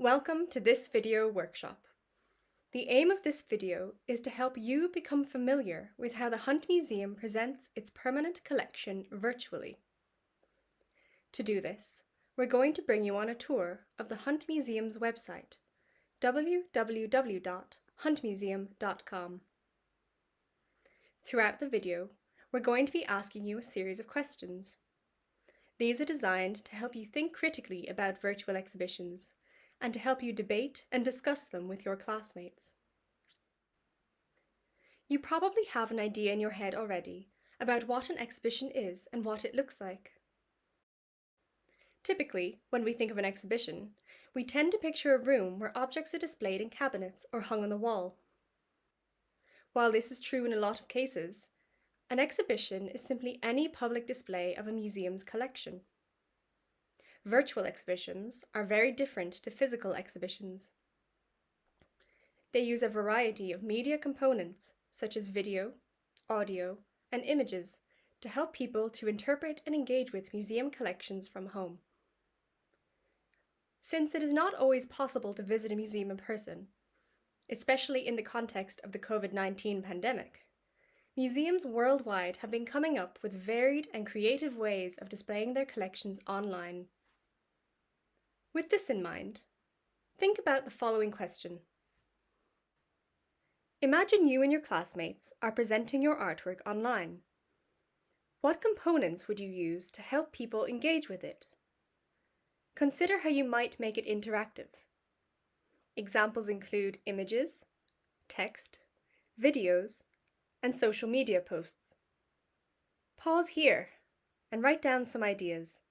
Welcome to this video workshop. The aim of this video is to help you become familiar with how the Hunt Museum presents its permanent collection virtually. To do this, we're going to bring you on a tour of the Hunt Museum's website, www.huntmuseum.com. Throughout the video, we're going to be asking you a series of questions. These are designed to help you think critically about virtual exhibitions and to help you debate and discuss them with your classmates. You probably have an idea in your head already about what an exhibition is and what it looks like. Typically, when we think of an exhibition, we tend to picture a room where objects are displayed in cabinets or hung on the wall. While this is true in a lot of cases, an exhibition is simply any public display of a museum's collection. Virtual exhibitions are very different to physical exhibitions. They use a variety of media components, such as video, audio, and images, to help people to interpret and engage with museum collections from home. Since it is not always possible to visit a museum in person, especially in the context of the COVID-19 pandemic, museums worldwide have been coming up with varied and creative ways of displaying their collections online. With this in mind, think about the following question. Imagine you and your classmates are presenting your artwork online. What components would you use to help people engage with it? Consider how you might make it interactive. Examples include images, text, videos, and social media posts. Pause here and write down some ideas.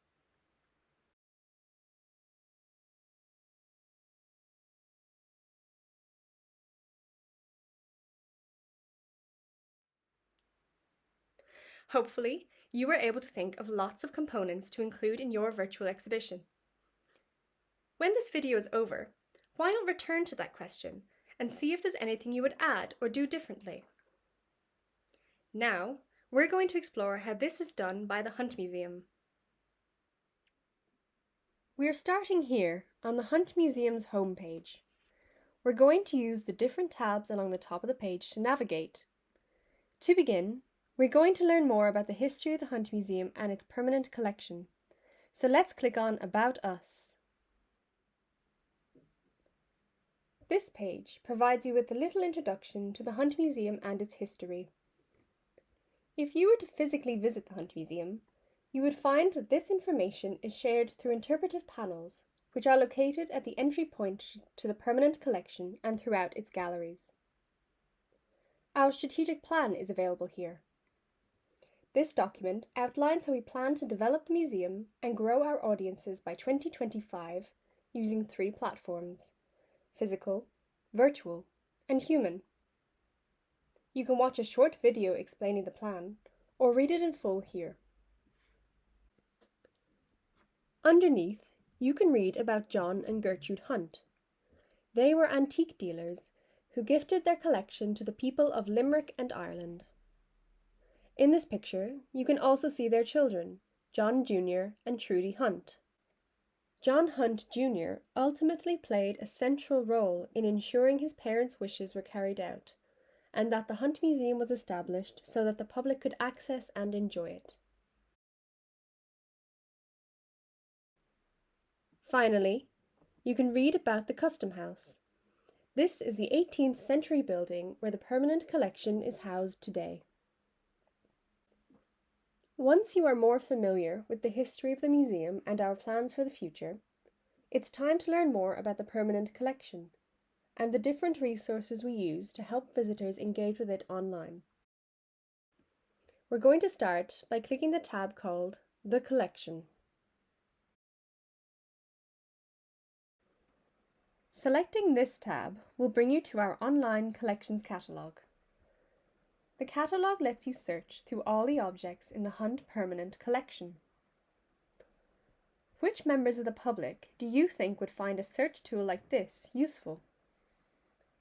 Hopefully, you were able to think of lots of components to include in your virtual exhibition. When this video is over, why not return to that question and see if there's anything you would add or do differently? Now, we're going to explore how this is done by the Hunt Museum. We are starting here on the Hunt Museum's homepage. We're going to use the different tabs along the top of the page to navigate. To begin, we're going to learn more about the history of the Hunt Museum and its permanent collection. So let's click on About Us. This page provides you with a little introduction to the Hunt Museum and its history. If you were to physically visit the Hunt Museum, you would find that this information is shared through interpretive panels, which are located at the entry point to the permanent collection and throughout its galleries. Our strategic plan is available here. This document outlines how we plan to develop the museum and grow our audiences by 2025 using 3 platforms: physical, virtual, and human. You can watch a short video explaining the plan, or read it in full here. Underneath, you can read about John and Gertrude Hunt. They were antique dealers who gifted their collection to the people of Limerick and Ireland. In this picture, you can also see their children, John Jr. and Trudy Hunt. John Hunt Jr. ultimately played a central role in ensuring his parents' wishes were carried out, and that the Hunt Museum was established so that the public could access and enjoy it. Finally, you can read about the Custom House. This is the 18th century building where the permanent collection is housed today. Once you are more familiar with the history of the museum and our plans for the future, it's time to learn more about the permanent collection and the different resources we use to help visitors engage with it online. We're going to start by clicking the tab called The Collection. Selecting this tab will bring you to our online collections catalogue. The catalogue lets you search through all the objects in the Hunt Permanent Collection. Which members of the public do you think would find a search tool like this useful?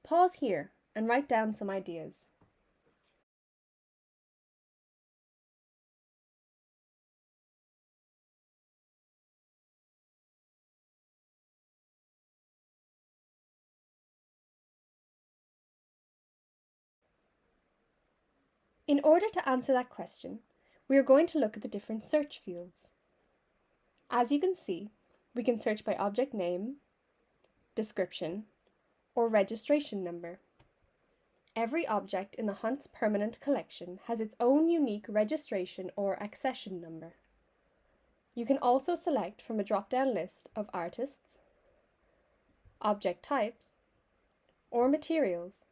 Pause here and write down some ideas. In order to answer that question, we are going to look at the different search fields. As you can see, we can search by object name, description, or registration number. Every object in the Hunt's permanent collection has its own unique registration or accession number. You can also select from a drop-down list of artists, object types, or materials.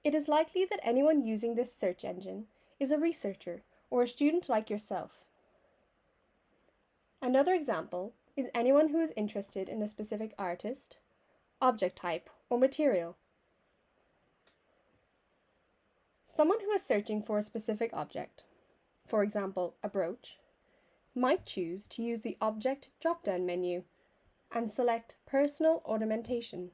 It is likely that anyone using this search engine is a researcher or a student like yourself. Another example is anyone who is interested in a specific artist, object type, or material. Someone who is searching for a specific object, for example, a brooch, might choose to use the Object drop-down menu and select Personal Ornamentation.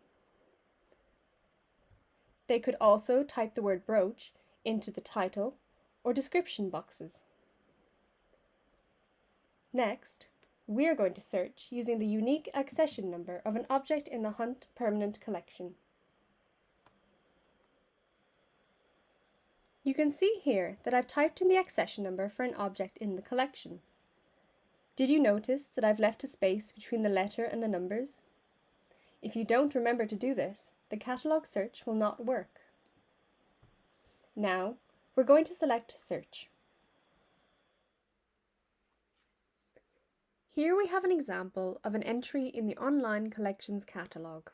They could also type the word brooch into the title or description boxes. Next, we are going to search using the unique accession number of an object in the Hunt permanent collection. You can see here that I've typed in the accession number for an object in the collection. Did you notice that I've left a space between the letter and the numbers? If you don't remember to do this, the catalogue search will not work. Now, we're going to select Search. Here we have an example of an entry in the Online Collections catalogue.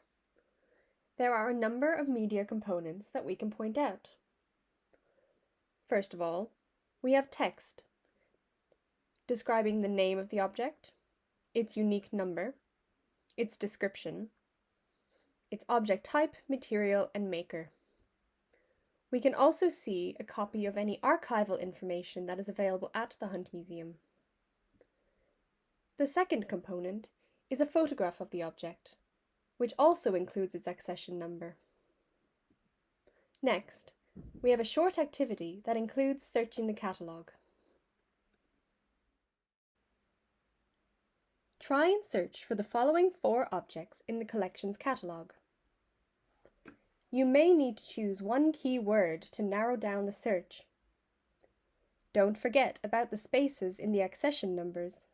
There are a number of media components that we can point out. First of all, we have text, describing the name of the object, its unique number, its description, its object type, material, and maker. We can also see a copy of any archival information that is available at the Hunt Museum. The second component is a photograph of the object, which also includes its accession number. Next, we have a short activity that includes searching the catalogue. Try and search for the following 4 objects in the collection's catalogue. You may need to choose one key word to narrow down the search. Don't forget about the spaces in the accession numbers.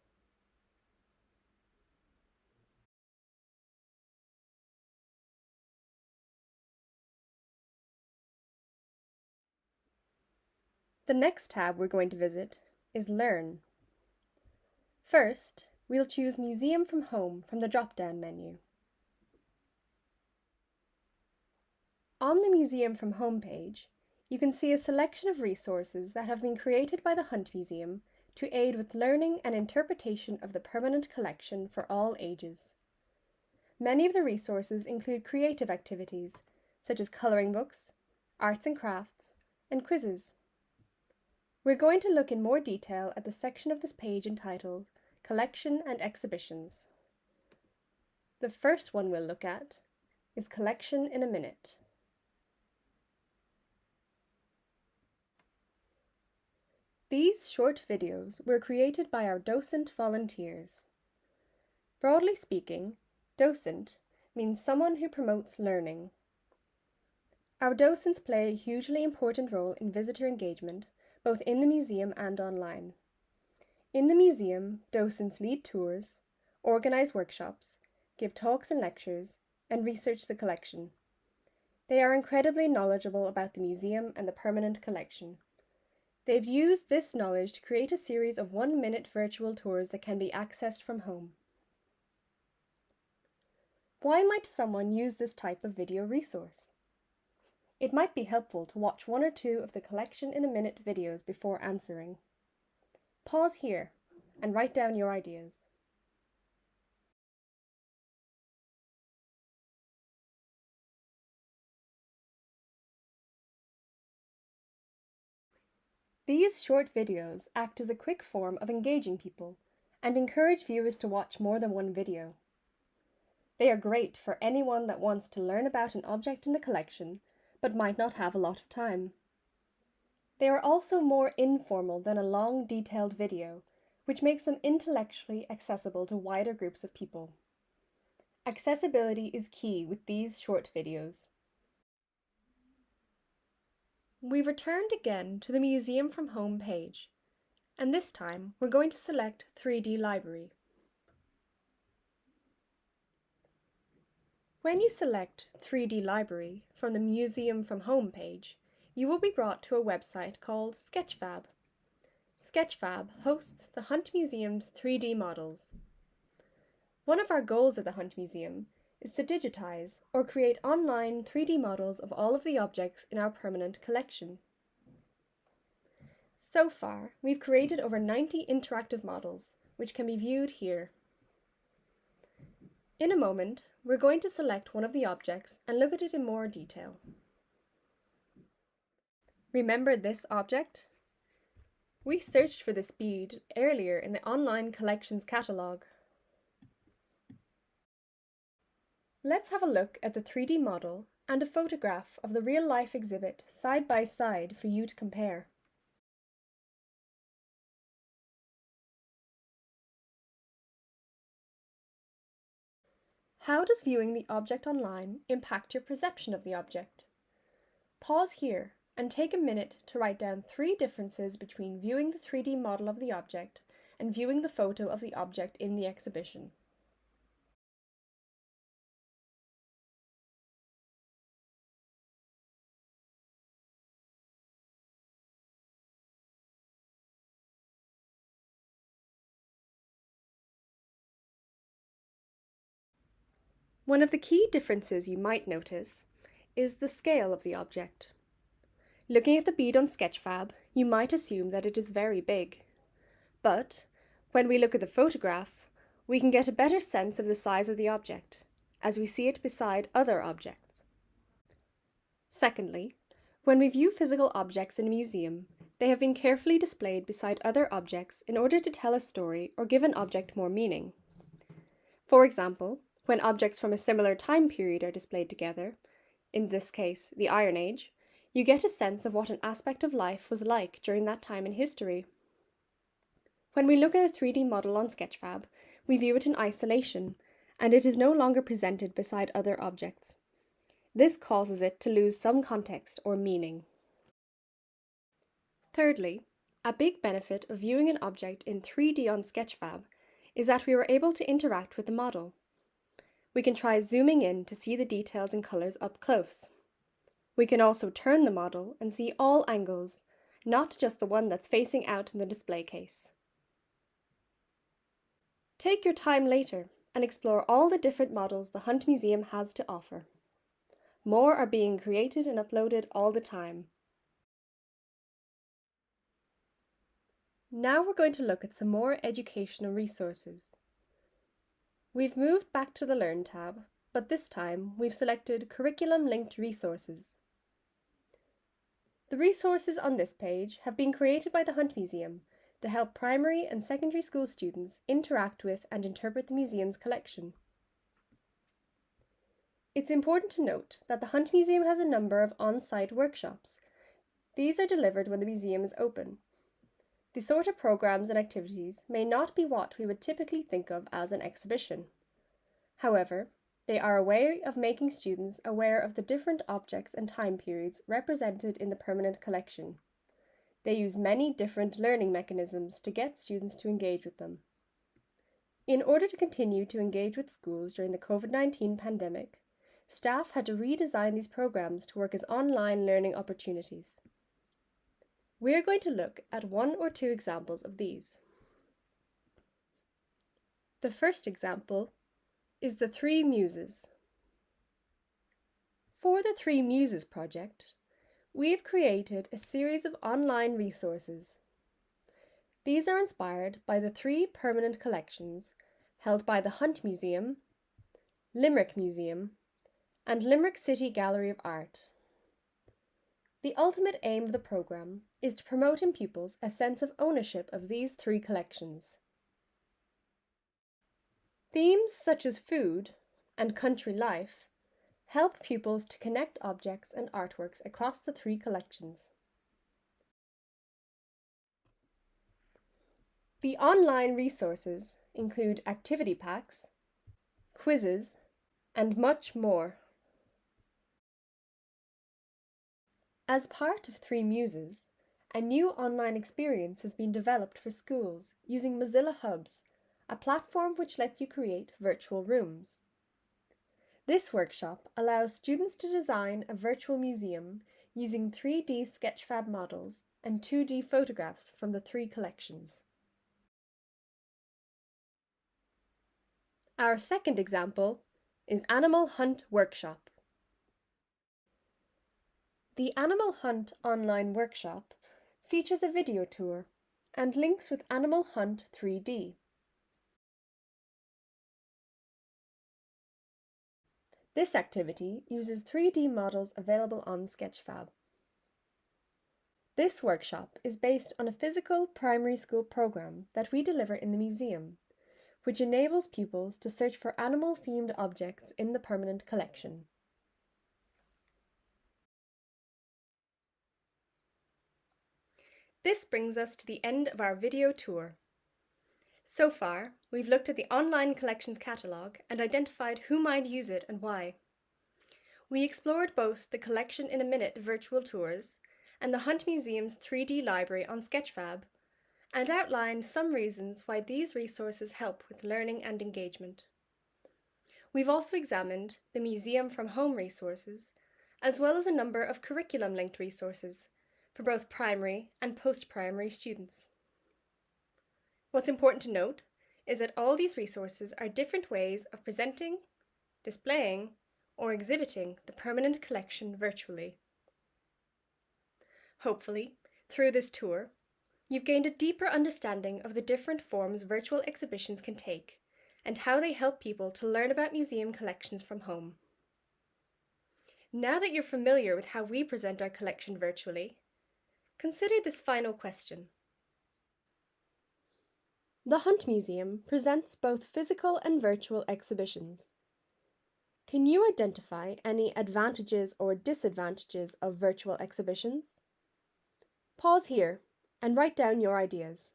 The next tab we're going to visit is Learn. First, we'll choose Museum from Home from the drop-down menu. On the Museum from Home page, you can see a selection of resources that have been created by the Hunt Museum to aid with learning and interpretation of the permanent collection for all ages. Many of the resources include creative activities, such as colouring books, arts and crafts, and quizzes. We're going to look in more detail at the section of this page entitled Collection and Exhibitions. The first one we'll look at is Collection in a Minute. These short videos were created by our docent volunteers. Broadly speaking, docent means someone who promotes learning. Our docents play a hugely important role in visitor engagement, both in the museum and online. In the museum, docents lead tours, organise workshops, give talks and lectures, and research the collection. They are incredibly knowledgeable about the museum and the permanent collection. They've used this knowledge to create a series of 1-minute virtual tours that can be accessed from home. Why might someone use this type of video resource? It might be helpful to watch 1 or 2 of the Collection in a Minute videos before answering. Pause here and write down your ideas. These short videos act as a quick form of engaging people and encourage viewers to watch more than one video. They are great for anyone that wants to learn about an object in the collection but might not have a lot of time. They are also more informal than a long, detailed video, which makes them intellectually accessible to wider groups of people. Accessibility is key with these short videos. We've returned again to the Museum from Home page, and this time we're going to select 3D Library. When you select 3D Library from the Museum from Home page, you will be brought to a website called Sketchfab. Sketchfab hosts the Hunt Museum's 3D models. One of our goals at the Hunt Museum is to digitize or create online 3D models of all of the objects in our permanent collection. So far, we've created over 90 interactive models, which can be viewed here. In a moment, we're going to select one of the objects and look at it in more detail. Remember this object? We searched for this bead earlier in the online collections catalogue. Let's have a look at the 3D model and a photograph of the real-life exhibit side by side for you to compare. How does viewing the object online impact your perception of the object? Pause here and take a minute to write down 3 differences between viewing the 3D model of the object and viewing the photo of the object in the exhibition. One of the key differences you might notice is the scale of the object. Looking at the bead on Sketchfab, you might assume that it is very big. But when we look at the photograph, we can get a better sense of the size of the object, as we see it beside other objects. Secondly, when we view physical objects in a museum, they have been carefully displayed beside other objects in order to tell a story or give an object more meaning. For example, when objects from a similar time period are displayed together, in this case the Iron Age, you get a sense of what an aspect of life was like during that time in history. When we look at a 3D model on Sketchfab, we view it in isolation, and it is no longer presented beside other objects. This causes it to lose some context or meaning. Thirdly, a big benefit of viewing an object in 3D on Sketchfab is that we were able to interact with the model. We can try zooming in to see the details and colours up close. We can also turn the model and see all angles, not just the one that's facing out in the display case. Take your time later and explore all the different models the Hunt Museum has to offer. More are being created and uploaded all the time. Now we're going to look at some more educational resources. We've moved back to the Learn tab, but this time we've selected Curriculum-Linked Resources. The resources on this page have been created by the Hunt Museum to help primary and secondary school students interact with and interpret the museum's collection. It's important to note that the Hunt Museum has a number of on-site workshops. These are delivered when the museum is open. The sort of programs and activities may not be what we would typically think of as an exhibition. However, they are a way of making students aware of the different objects and time periods represented in the permanent collection. They use many different learning mechanisms to get students to engage with them. In order to continue to engage with schools during the COVID-19 pandemic, staff had to redesign these programs to work as online learning opportunities. We're going to look at 1 or 2 examples of these. The first example is the 3 Muses. For the 3 Muses project, we've created a series of online resources. These are inspired by the 3 permanent collections held by the Hunt Museum, Limerick Museum, and Limerick City Gallery of Art. The ultimate aim of the programme is to promote in pupils a sense of ownership of these 3 collections. Themes such as food and country life help pupils to connect objects and artworks across the 3 collections. The online resources include activity packs, quizzes, and much more. As part of Three Muses, a new online experience has been developed for schools using Mozilla Hubs, a platform which lets you create virtual rooms. This workshop allows students to design a virtual museum using 3D Sketchfab models and 2D photographs from the three collections. Our second example is Animal Hunt Workshop. The Animal Hunt online workshop features a video tour and links with Animal Hunt 3D. This activity uses 3D models available on Sketchfab. This workshop is based on a physical primary school program that we deliver in the museum, which enables pupils to search for animal-themed objects in the permanent collection. This brings us to the end of our video tour. So far, we've looked at the online collections catalogue and identified who might use it and why. We explored both the Collection in a Minute virtual tours and the Hunt Museum's 3D library on Sketchfab, and outlined some reasons why these resources help with learning and engagement. We've also examined the Museum from Home resources, as well as a number of curriculum-linked resources for both primary and post-primary students. What's important to note is that all these resources are different ways of presenting, displaying, or exhibiting the permanent collection virtually. Hopefully, through this tour, you've gained a deeper understanding of the different forms virtual exhibitions can take and how they help people to learn about museum collections from home. Now that you're familiar with how we present our collection virtually, consider this final question. The Hunt Museum presents both physical and virtual exhibitions. Can you identify any advantages or disadvantages of virtual exhibitions? Pause here and write down your ideas.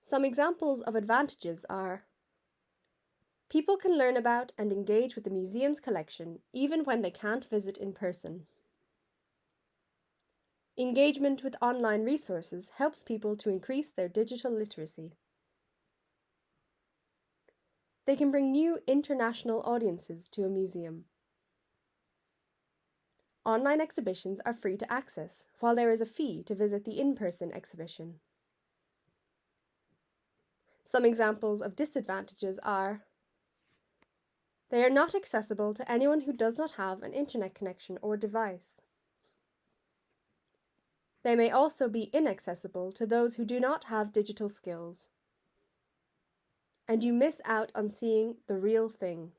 Some examples of advantages are: people can learn about and engage with the museum's collection even when they can't visit in person. Engagement with online resources helps people to increase their digital literacy. They can bring new international audiences to a museum. Online exhibitions are free to access, while there is a fee to visit the in-person exhibition. Some examples of disadvantages are: they are not accessible to anyone who does not have an internet connection or device. They may also be inaccessible to those who do not have digital skills. And you miss out on seeing the real thing.